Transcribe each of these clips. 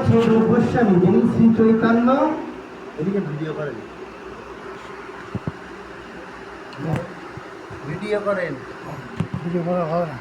সেই রূপ গোস্বামী যিনি শ্রী চৈতন্য, এদিকে ভিডিও করেন, ভিডিও করেন, ভিডিও করা হবে না,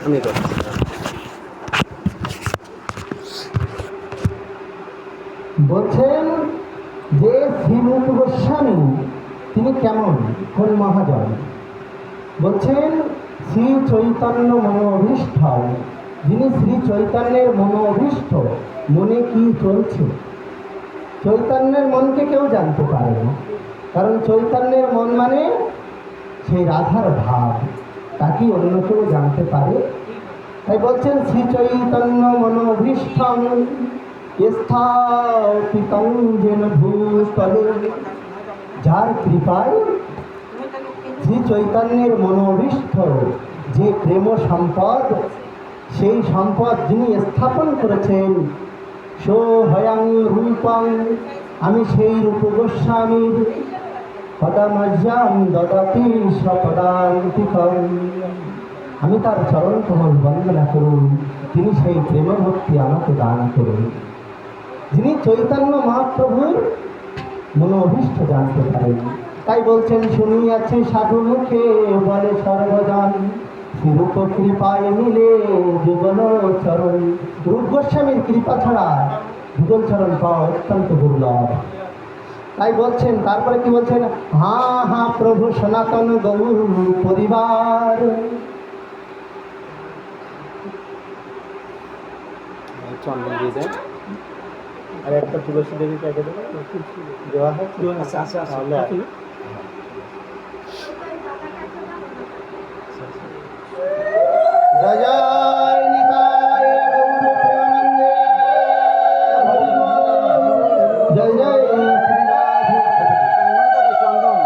আমি করছি। বলছেন যে শ্রীরূপ গোস্বামী তিনি কেমন, কোন মহাজন? বলছেন শ্রী চৈতন্য মনোভীষ্ট, যিনি শ্রী চৈতন্যের মনোভীষ্ট, মনে কি চলছে চৈতন্যের মনকে কেউ জানতে পারে না, কারণ চৈতন্যের মন মানে সেই রাধার ভাব, তাকে অন্য কেউ জানতে পারে। তাই বলছেন শ্রী চৈতন্য মনোভীষ্টং স্থাপিতং যেন ভূতলে, যার কৃপায় শ্রী চৈতন্যের মনোভীষ্ট যে প্রেম সম্পদ, সেই সম্পদ যিনি স্থাপন করেছেন, সোহয়ং রূপং, আমি সেই রূপ গোস্বামীর পদমজ্জাম দদাতি সপদান্তিকং, আমি তার চরণ কমল বন্দনা করুন, তিনি সেই প্রেম ভক্তি আমাকে দান করুন। যিনি চৈতন্য মহাপ্রভুর মনোভীষ্ট জানতে পারেন, তাই বলছেন শুনিয়াছি সাধু মুখে বলে সর্বজন, শ্রীরূপ কৃপায় মিলে যুগল চরণ। রূপ গোস্বামীর কৃপা ছাড়া যুগল চরণ পাওয়া অত্যন্ত দুর্লভ। তাই বলছেন, তারপরে কি বলছেন, হা হা প্রভু সনাতন গৌর পরিবার, চন্দন দিয়ে দেন আর একটা তুলসী দেবী কেটে দেওয়া হয়। জয় জয় নিতাই গৌর প্রেমানন্দে, জয় জয় চন্দন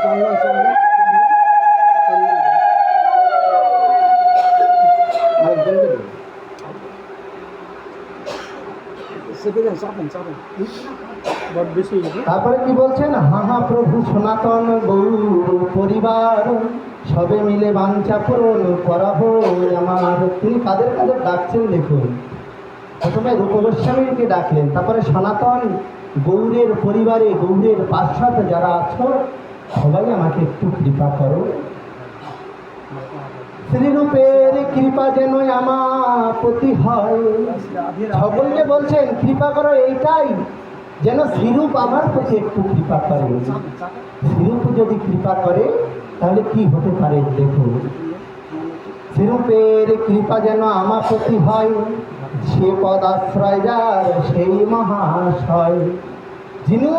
চন্দন চন্দন তারপরে কি বলছেন, হা হা প্রভু সনাতন গৌর পরিবার, সবে মিলে বাঞ্ছা পূরণ করাবো আমার। তিনি কাদের কাদের ডাকছেন দেখুন, প্রথমে রূপ গোস্বামীকে ডাকলেন, তারপরে সনাতন গৌরের পরিবারে, গৌরের পার্শ্বদ যারা আছো সবাই আমাকে একটু কৃপা করো, শ্রীরূপের কৃপা যেন আমার প্রতি হয়। সকলকে বলছেন কৃপা করো এইটাই, যেন শ্রীরূপ আমার প্রতি একটু কৃপা করে। শ্রীরূপ যদি কৃপা করে তাহলে কি হতে পারে দেখুন, শ্রীরূপের কৃপা যেন আমার প্রতি হয়, সে পদ আশ্রয় যার সেই মহাশয়। যিনি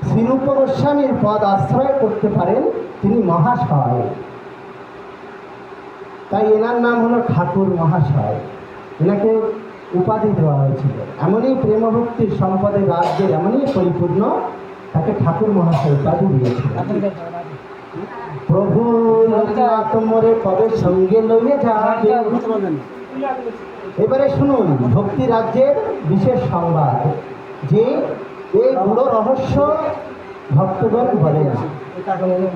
শ্রীরূপ গোস্বামীর পদ আশ্রয় করতে পারেন তিনি মহাশয়, তাই এনার নাম হলো ঠাকুর মহাশয়, এনাকে উপাধি দেওয়া হয়েছিল। এমনই প্রেমভক্তির সম্পদের রাজ্যের এমনই পরিপূর্ণ, তাকে ঠাকুর মহাশয় উপাধি দিয়েছিল। প্রভু তোমরে কবে সঙ্গে লইয়ে যাবে। এবারে শুনুন ভক্তি রাজ্যের বিশেষ সংবাদ, যে এই বড় রহস্য ভক্তগণ বলেন,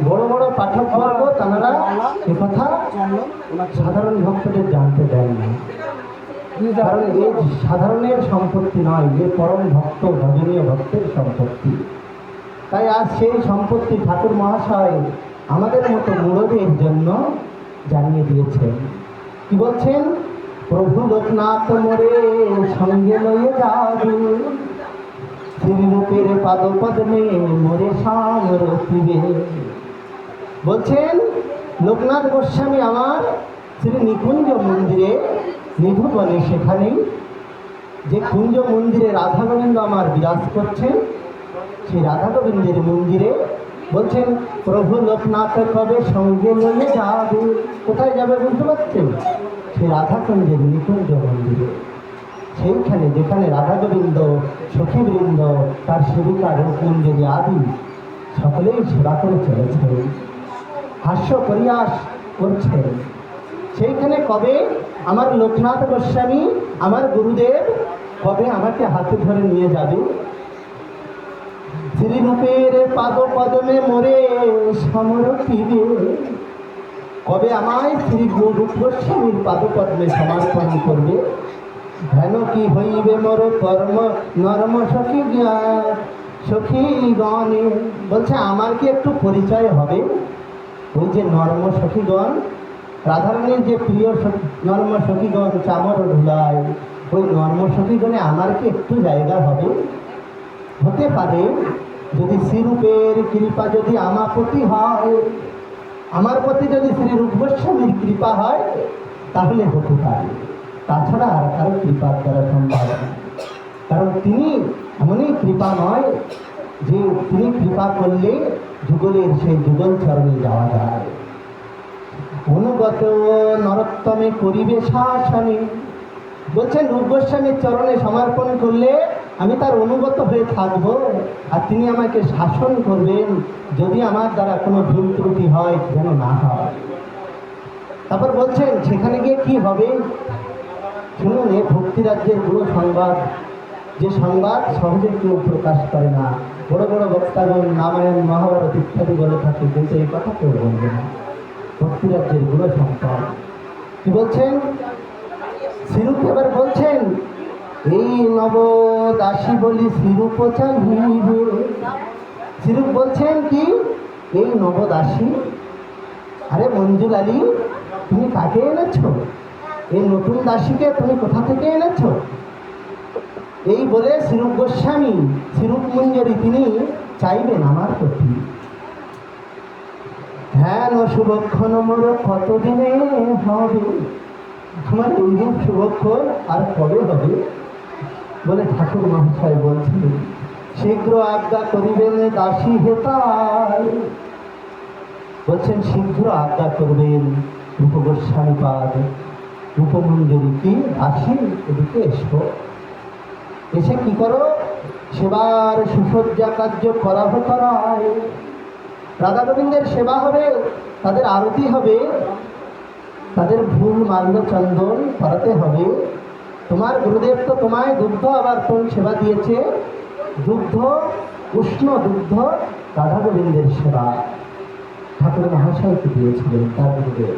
বড় বড় পাঠকবর্গ তাঁরা একথা সাধারণ ভক্তদের জানতে দেন না, কারণ এই সাধারণের সম্পত্তি নয়, যে পরম ভক্ত ভজনীয় ভক্তের সম্পত্তি। তাই আজ সেই সম্পত্তি ঠাকুর মহাশয় আমাদের মতো মূঢ়দের জন্য জানিয়ে দিয়েছেন। কি বলছেন, প্রভু লোকনাথ মোরে সঙ্গে লইয়ে যাবে, শ্রীরূপের পাদপদ্মে মোরে সামরতিবে। বলছেন লোকনাথ গোস্বামী আমার শ্রী নিকুঞ্জ মন্দিরে নিধুবনে, সেখানেই যে কুঞ্জ মন্দিরে রাধা গোবিন্দ আমার বিরাজ করছেন, সেই রাধা গোবিন্দের মন্দিরে বলছেন প্রভু লোকনাথ কবে সঙ্গে লইয়ে যাবে। কোথায় যাবে বুঝতে পারছেন? সেই রাধাকুঞ্জের নিকুঞ্জ মন্দিরে, সেইখানে যেখানে রাধা গোবিন্দ সখীবৃন্দ তার সেবিকা রূপমঞ্জরি আদি সকলেই সেবা করে চলেছে, হাস্য পরিহাস করছেন। সেইখানে কবে আমার লোকনাথ গোস্বামী আমার গুরুদেব কবে আমাকে হাতে ধরে নিয়ে যাবে, শ্রীরূপের পাদপদ্মে মোরে সমর্পিবে, কবে আমায় শ্রী রূপ গোস্বামীর পাদপদ্মে সমর্পণ করবে। হেন কি হইবে মোর কর্ম নর্ম সখী সখী গণে। বলছে আমার কি একটু পরিচয় হবে? ওই যে নর্ম সখীগণ, রাধারানীর যে প্রিয় নর্ম সখীগণ চামর ধুলায়, ওই নর্ম সখীগণে আমার কি একটু জায়গা হবে? হতে পারে যদি শ্রীরূপের কৃপা যদি আমার প্রতি হয়, আমার প্রতি যদি শ্রী রূপ গোস্বামীর কৃপা হয় তাহলে হতে পারে, তাছাড়া আর কারো কৃপার দ্বারা সম্ভব না। কারণ তিনি এমনই কৃপা নয় যে তিনি কৃপা করলে যুগলের সেই যুগল চরণে যাওয়া যায়। অনুগত নরোত্তমে করিবে শাসনে। বলছেন রূপ গোস্বামীর চরণে সমর্পণ করলে আমি তার অনুগত হয়ে থাকব, আর তিনি আমাকে শাসন করবেন যদি আমার দ্বারা কোনো ভুল ত্রুটি হয় যেন না হয়। তারপর বলছেন সেখানে গিয়ে কি হবে শুনুন। এ ভক্তিরাজ্যের পুরো সংবাদ, যে সংবাদ সহজে কেউ প্রকাশ করে না। বড় বড় বক্তাগণ রামায়ণ মহাভারত ইত্যাদি বলে থাকে, কিন্তু এই কথা কেউ বলবে না। ভক্তিরাজ্যের পুরো সম্পদ কি বলছেন শ্রীরূপ এবার বলছেন, এই নব দাসী বলি শ্রীরূপ চাহিবে। শ্রীরূপ বলছেন কি, এই নবদাসী, আরে মঞ্জুল আলী তুমি কাকে এনেছো? এই নতুন দাসীকে তুমি কোথা থেকে এনেছো? এই বলে শ্রীরূপ গোস্বামী শ্রীরূপ মঞ্জুরি তিনি চাইবেন আমার প্রতি। হ্যাঁ শুভক্ষণ মোর কতদিনে হবে? আমার এইরূপ শুভক্ষণ আর কবে হবে? বলে ঠাকুর মহাশয় বলছেন, শীঘ্র আজ্ঞা করিবেন দাসী হেতায়। বলছেন শীঘ্র আজ্ঞা করবেন রূপ গোস্বামী পাদ রূপমঞ্জুরি কি দাসী, এদিকে এসো, এসে কি করো? সেবার সুসজ্জা কার্য করাবো করায়। রাধা গোবিন্দের সেবা হবে, তাদের আরতি হবে, তাদের ফুল মাল্য চন্দন করাতে হবে। তোমার গুরুদেব তো তোমায় দুগ্ধ আবার কোন সেবা দিয়েছে? দুগ্ধ, উষ্ণ দুগ্ধ রাধা গোবিন্দের সেবা ঠাকুর মহাশয়কে দিয়েছিলেন তার গুরুদেব।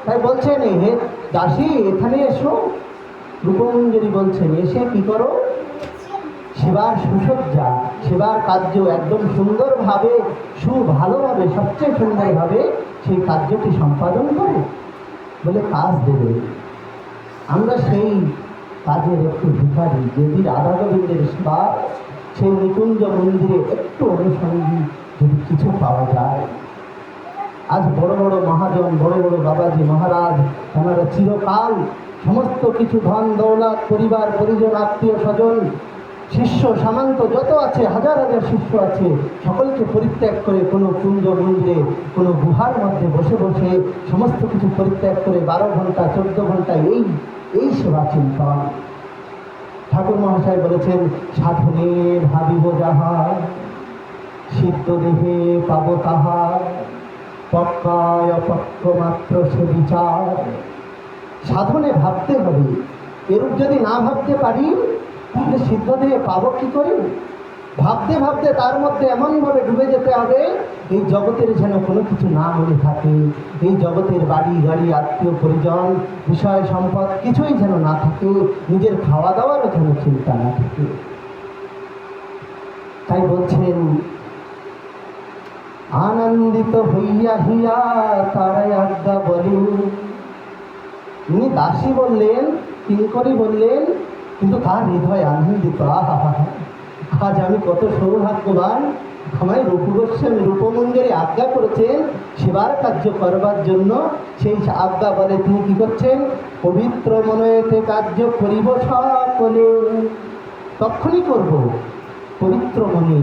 তাই বলছেন হে দাসী এখানে এসো। রূপমঞ্জুরি বলছেন এসে কি করো? সেবার সুসজ্জা, সেবার কার্য একদম সুন্দরভাবে ভালোভাবে সবচেয়ে সুন্দরভাবে সেই কার্যটি সম্পাদন করে। বলে কাজ দেবে, আমরা সেই কাজের একটু ভিখারি। যদি রাধা গোবিন্দের সেবা সেই নিকুঞ্জ মন্দিরে একটু অনুষঙ্গী যদি কিছু পাওয়া যায়। আজ বড় বড় মহাজন, বড় বড় বাবাজি মহারাজ, ওনারা চিরকাল সমস্ত কিছু ধন দৌলত, পরিবার পরিজন, আত্মীয় স্বজন, শিষ্য সামান্ত যত আছে, হাজার হাজার শিষ্য আছে, সকলকে পরিত্যাগ করে কোনো কুঞ্জ মন্দিরে কোনো গুহার মধ্যে বসে বসে সমস্ত কিছু পরিত্যাগ করে 12 ঘন্টা 14 ঘন্টা এই সেবা চিন্তন। ঠাকুর মহাশয় বলেছেন, সাধনে ভাবিব যাহা, সিদ্ধ দেহে পাব তাহা, পক্কায় অপক্ষ মাত্র সে বিচার। সাধনে ভাবতে হবে, এরূপ যদি না ভাবতে পারি তাহলে সিদ্ধ দেহে পাবো কি করে? ভাবতে ভাবতে তার মধ্যে এমনভাবে ডুবে যেতে হবে এই জগতের যেন কোনো কিছু না মনে থাকে, এই জগতের বাড়ি গাড়ি আত্মীয় পরিজন বিষয় সম্পদ কিছুই যেন না থাকে, নিজের খাওয়া দাওয়ারও যেন চিন্তা না থাকে। তাই বলছেন আনন্দিত হইয়া হিয়া তারাই আজ্ঞা বলেন। উনি দাসী বললেন, কিঙ্করী বললেন, কিন্তু তার হৃদয় আনন্দিত। আজ আমি কত সৌভাগ্যবান, আমায় রূপ গোস্বামী রূপমঞ্জুরি আজ্ঞা করেছেন সেবার কার্য করবার জন্য। সেই আজ্ঞা বলে তিনি কি করছেন? পবিত্র মনেতে কার্য করিব সকলে। তখনই করব পবিত্র মনে,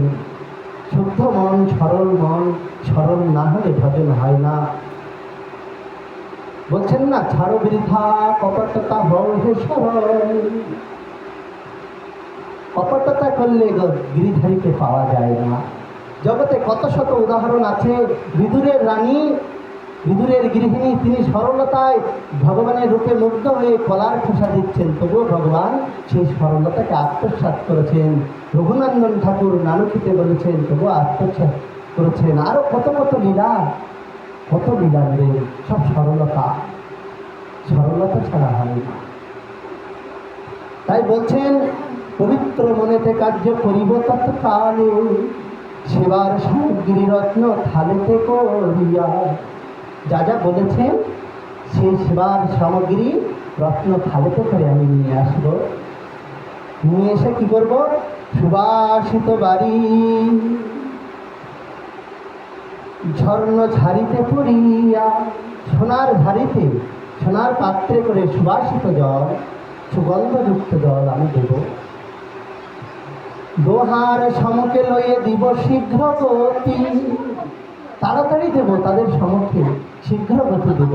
শুদ্ধ মন, সরল না হলে ভজন হয় না। বলছেন না, ছাড়ো বৃথা কপটতা হও হে সরল। কপটতা করলে গিরিধারীকে পাওয়া যায় না। জগতে কত শত উদাহরণ আছে। বিদুরের রানী, বিদুরের গৃহিণী, তিনি সরলতায় ভগবানের রূপে মুগ্ধ হয়ে কলার খোসা দিচ্ছেন, তবুও ভগবান সেই সরলতাকে আত্মসাৎ করেছেন। রঘুনন্দন ঠাকুর নানুকিতে বলেছেন, তবুও আত্মসাৎ করেছেন। আরো কত কত লীলা, কত লীলা নেই, সব সরলতা, সরলতা ছাড়া হয় না। তাই বলছেন পবিত্র মনেতে কার্য করিব তৎকালে, সেবার সামগ্রী রত্ন থালেতে করিয়া। যা যা বলেছেন সেই সেবার সামগ্রী রত্ন থালেতে করে আমি নিয়ে আসবো। নিয়ে এসে কি করব? সুবাসিত বাড়ি ঝর্ণ ঝাড়িতে পড়িয়া, সোনার ঝাড়িতে সোনার পাত্রে করে সুবাসিত জল, সুগন্ধযুক্ত জল আমি দেব। দোহার সমকে লইয়ে দিব শীঘ্র গতি, তাড়াতাড়ি দেব তাদের সমকে, শীঘ্র গতি দেব।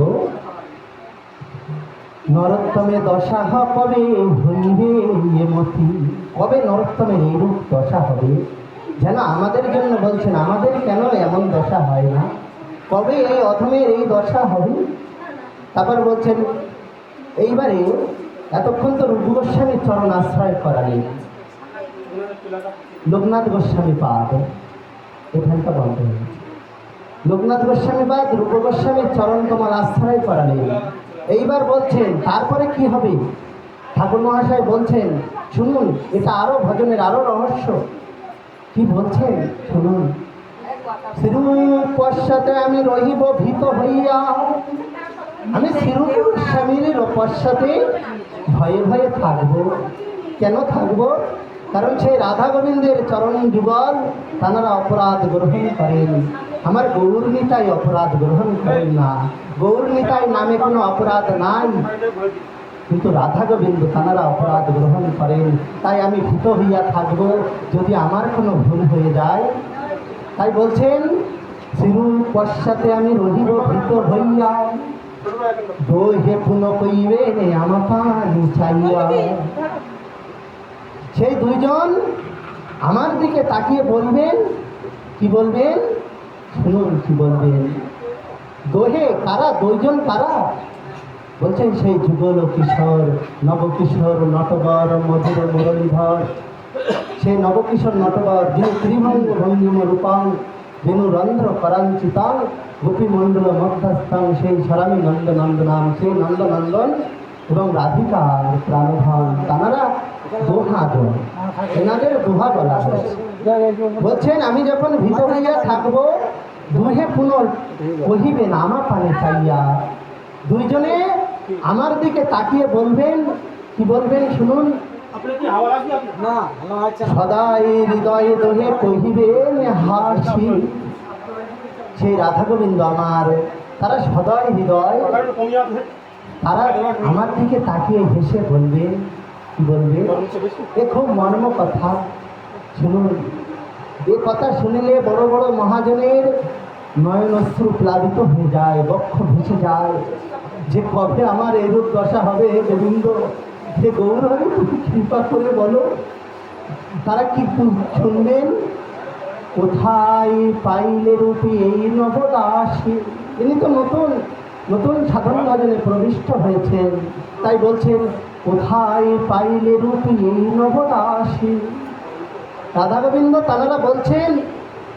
নরোত্তমে দশা কবে হইবে এ মতি, কবে নরোত্তমের এইরূপ দশা হবে? যেন আমাদের জন্য বলছেন, আমাদের কেন এমন দশা হয় না, কবে এই অধমের এই দশা হবে? তারপর বলছেন এইবারে এতক্ষণ তো রূপ গোস্বামীর চরণ আশ্রয় করালেন, লোকনাথ গোস্বামী পাদ এখানটা বন্ধ হয়েছে। লোকনাথ গোস্বামী পাদ রূপ গোস্বামীর চরণ কমল আশ্রয় করালেন। এইবার বলছেন তারপরে কি হবে? ঠাকুর মহাশয় বলছেন শুনুন, এটা আরো ভজনের আরো রহস্য। কি বলছেন শুনুন। শ্রীরূপ পশ্চাতে আমি রহিব ভীত হইয়া, আমি শ্রীরূপ গোস্বামীর পশ্চাতে ভয়ে ভয়ে থাকবো। কেন থাকবো? কারণ সেই রাধা গোবিন্দের চরণ যুগল তাঁরা অপরাধ গ্রহণ করেন, আমার গৌর নিতাই অপরাধ গ্রহণ করেন না। গৌর নিতাই নামে কোনো অপরাধ নাই, কিন্তু রাধা গোবিন্দ তাঁরা অপরাধ গ্রহণ করেন। তাই আমি ভীত হইয়া থাকবো যদি আমার কোনো ভুল হয়ে যায়। তাই বলছেন শ্রীরূপ পশ্চাতে আমি রহিব ভীত হইয়া, দোহে পুন কইবে নে আমা পানি চাইয়া। সেই দুইজন আমার দিকে তাকিয়ে বলবেন, কি বলবেন শুনুন, কি বলবেন। দোহে কারা? দুইজন কারা? বলছেন সেই যুগল কিশোর নবকিশোর নটবর মধুর মুরলীধর, সেই নবকিশোর নটবর যিনি ত্রিভঙ্গ ভঙ্গিম রূপাং বেনু রন্ধ্র পরাঞ্চিতাং গোপীমণ্ডল মধ্যস্থান, সেই স্বামী নন্দনন্দনাম, সেই নন্দনন্দন এবং রাধিকার প্রাণধন তাঁরা দোহা দেন, এনাদের দোহা বলা হয়েছে। বলছেন আমি যখন ভীত হইয়া থাকবো, দুহে পুনর কহিবে না আমা পানে চাইয়া। দুইজনে আমার দিকে তাকিয়ে বলবেন, কি বলবেন শুনুন। সদাই হৃদয়ে দোহে কহিবেন হাসি। সেই রাধা গোবিন্দ আমার, তারা সদয় হৃদয়, তারা আমার দিকে তাকিয়ে হেসে বলবে, কি বলবে? এ খুব মর্ম কথা শুনুন। এ কথা শুনিলে বড় বড় মহাজনের নয়ন অশ্রু প্লাবিত হয়ে যায়, বক্ষ ভেসে যায়, যে কবে আমার এরূপ দশা হবে হে গোবিন্দ, হে গৌর হরি তুমি কৃপা করে বলো। তারা কি শুনবেন? কোথায় পাইলে রূপী এই নবদাসী। ইনি তো নতুন নতুন সাধন ভজনে প্রবিষ্ট হয়েছেন, তাই বলছেন কোথায় পাইলে রূপী এই নবদাসী। রাধা গোবিন্দ তাঁরা বলছেন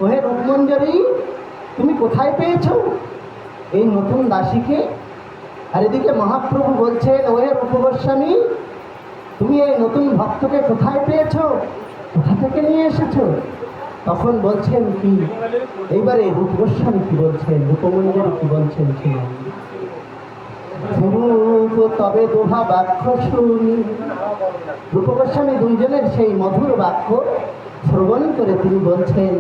ওহে রূপমঞ্জরি, তুমি কোথায় পেয়েছ এই নতুন দাসীকে? আর এদিকে মহাপ্রভু বলছেন ওহে রূপ গোস্বামী, তুমি এই নতুন ভক্তকে কোথায় পেয়েছ, কোথা থেকে নিয়ে এসেছ? তখন বলছেন কি, এইবারে রূপ গোস্বামী কি বলছেন, রূপমঞ্জরি কি বলছেন শুনুন। রূপ তবে দোহা বাক্য শুনি। রূপ গোস্বামী দুইজনের সেই মধুর বাক্য শ্রবণ করে তিনি বলছেন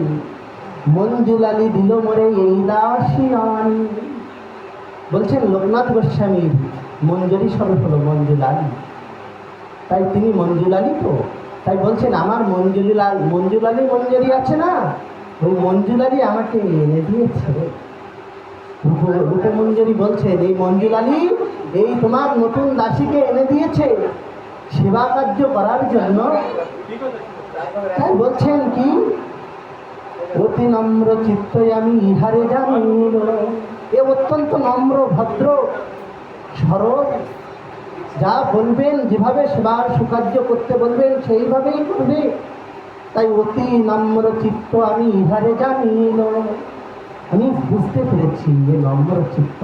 মঞ্জুলালি দিল মোরে এই দাসী আনি। বলছেন লোকনাথ গোস্বামীর মঞ্জুরি স্বরূপ হলো মঞ্জুলালি, তাই তিনি মঞ্জুলালি তো, তাই বলছেন আমার মঞ্জুলালি মঞ্জুরি আছে না, ওই মঞ্জুলালি আমাকে এনে দিয়েছে। রূপমঞ্জরি বলছেন এই মঞ্জুলালি এই তোমার নতুন দাসীকে এনে দিয়েছে সেবা কার্য করার জন্য। তাই বলছেন কি, অতি নম্র চিত্ত আমি ইহারে জানিল। এ অত্যন্ত নম্র ভদ্র সরল, যা বলবেন যেভাবে সেবার সুকার্য করতে বলবেন সেইভাবেই করবে। তাই অতি নম্র চিত্ত আমি ইহারে জানিল, আমি বুঝতে পেরেছি যে নম্র চিত্ত।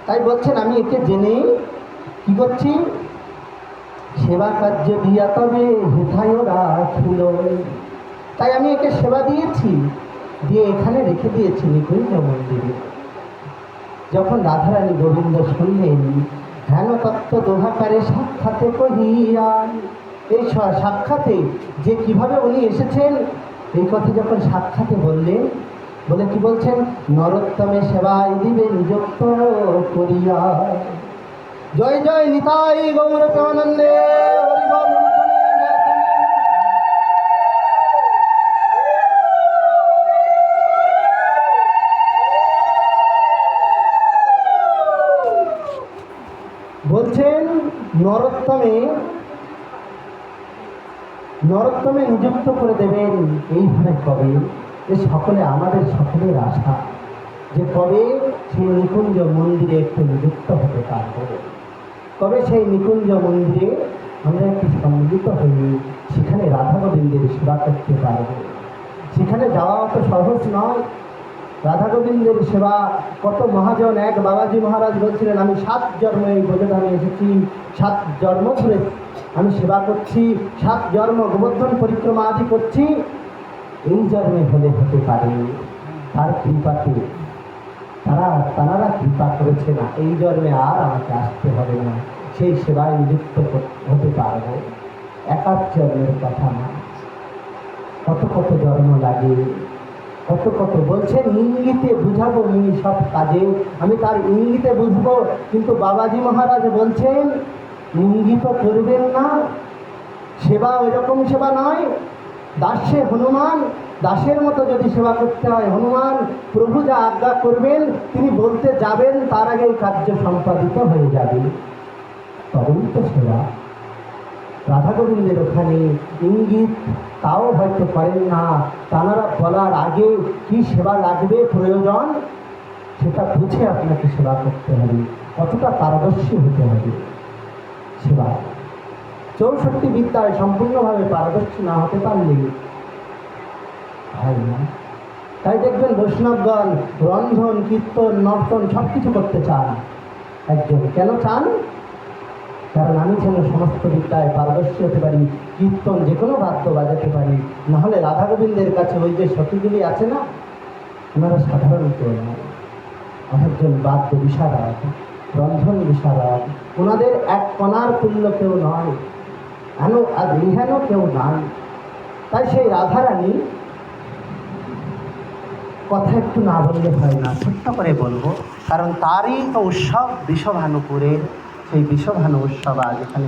তাই বলছেন আমি একে জেনে কি করছি, সেবা কার্য দিয়া তবে হেথায় রাখিল। তাই আমি একে সেবা দিয়েছি, দিয়ে এখানে রেখে দিয়েছি নিকুঞ্জ মন্দিরে। যখন রাধারানী গোবিন্দ শুনলেন, হেন তত্ত্ব দোহাকারে সাক্ষাতে কহিয়া, এই সাক্ষাতে যে কিভাবে উনি এসেছেন এই কথা যখন সাক্ষাতে বললেন, বলে কি বলছেন, নরোত্তমে সেবায় দিবে নিযুক্ত করিয়া। জয় জয় নিতাই গৌর প্রেমানন্দে হরি বল। বলছেন নরোত্তমে নরোত্তমে নিযুক্ত করে দেবেন। এইভাবে কবে, এ সকলে আমাদের সকলের আশা যে কবে সেই নিকুঞ্জ মন্দিরে একটু নিযুক্ত হতে পারবো, কবে সেই নিকুঞ্জ মন্দিরে আমরা একটু সম্মিলিত হয়ে সেখানে রাধা গোবিন্দের সেবা করতে পারবো। সেখানে যাওয়া অত সহজ নয়। রাধা গোবিন্দের সেবা কত মহাজন, এক বাবাজি মহারাজ বলছিলেন, আমি 7 জন্ম এই ব্রজধামে এসেছি, 7 জন্ম ধরে আমি সেবা করছি, 7 জন্ম গোবর্ধন পরিক্রমা আদি করছি, এই জন্মে হলে হতে পারে। তার কৃপাতে তারা কৃপা করেছে না, এই জন্মে আর আমাকে আসতে হবে না, সেই সেবায় নিযুক্ত হতে পারবো। 1 জন্মের কথা না, কত কত জন্ম লাগে, কত কত। বলছেন ইঙ্গিতে বুঝাবো নি সব কাজে, আমি তার ইঙ্গিতে বুঝবো। কিন্তু বাবাজি মহারাজ বলছেন ইঙ্গিত করবেন না। সেবা ওই রকম সেবা নয়, দাসে হনুমান, দাসের মতো যদি সেবা করতে হয়, হনুমান প্রভু যা আজ্ঞা করবেন তিনি বলতে যাবেন, তার আগেই কার্য সম্পাদিত হয়ে যাবে, তবেই তো সেবা। রাধা গোবিন্দের ওখানে ইঙ্গিত তাও হয়তো করেন না, তাঁরা বলার আগে কি সেবা লাগবে প্রয়োজন সেটা বুঝে আপনাকে সেবা করতে হবে, কতটা পারদর্শী হতে হবে। সেবা 64 বিদ্যায় সম্পূর্ণভাবে পারদর্শী না হতে পারলে হয় না। তাই দেখবেন বৈষ্ণবগণ রন্ধন কীর্তন নর্তন সব কিছু করতে চান একজন। কেন চান? কারণ আমি যেন সমস্ত বিদ্যায় পারদর্শী হতে পারি, কীর্তন যে কোনো বাদ্য বাজাতে পারি। নাহলে রাধা গোবিন্দের কাছে ওই যে সখীগুলি আছে না, ওনারা সাধারণ কেউ নয়, একজন বাদ্য বিশারদ, রন্ধন বিশারদ, ওনাদের এক কণার তুল্য কেউ নয়, হেন কেউ নাই। তাই সেই রাধারানী কথা একটু না বললে হয় না, ছোট্ট করে বলবো, কারণ তারই তো উৎসব বিষভানুপুরের। সেই বিষভানু উৎসব আজ এখানে